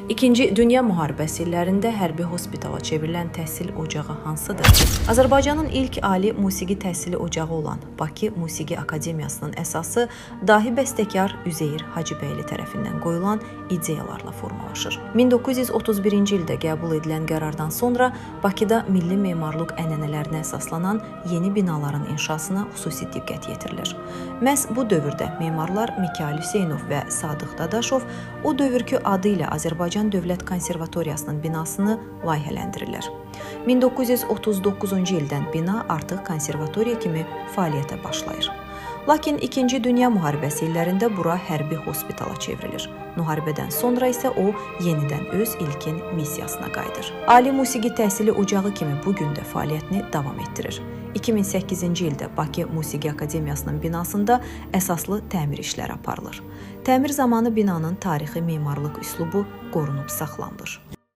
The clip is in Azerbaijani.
İkinci Dünya müharibəsi illərində hərbi hospitala çevrilən təhsil ocağı hansıdır? Azərbaycanın ilk ali musiqi təhsili ocağı olan Bakı Musiqi Akademiyasının əsası dahi bəstəkar Üzeyir Hacıbəyli tərəfindən qoyulan ideyalarla formalaşır. 1931-ci ildə qəbul edilən qərardan sonra Bakıda milli memarlıq ənənələrinə əsaslanan yeni binaların inşasına xüsusi diqqət yetirilir. Məhz bu dövrdə memarlar Mikail Hüseynov və Sadıq Dadaşov o dövrkü adı ilə Azərbaycan Dövlət Konservatoriyasının binasını layihələndirirlər. 1939-cu ildən bina artıq konservatoriya kimi fəaliyyətə başlayır. Lakin İkinci Dünya müharibəsi illərində bura hərbi hospitala çevrilir. Müharibədən sonra isə o yenidən öz ilkin missiyasına qayıdır. Ali musiqi təhsili ocağı kimi bugün də fəaliyyətini davam etdirir. 2008-ci ildə Bakı Musiqi Akademiyasının binasında əsaslı təmir işləri aparılır. Təmir zamanı binanın tarixi memarlıq üslubu qorunub saxlanılır.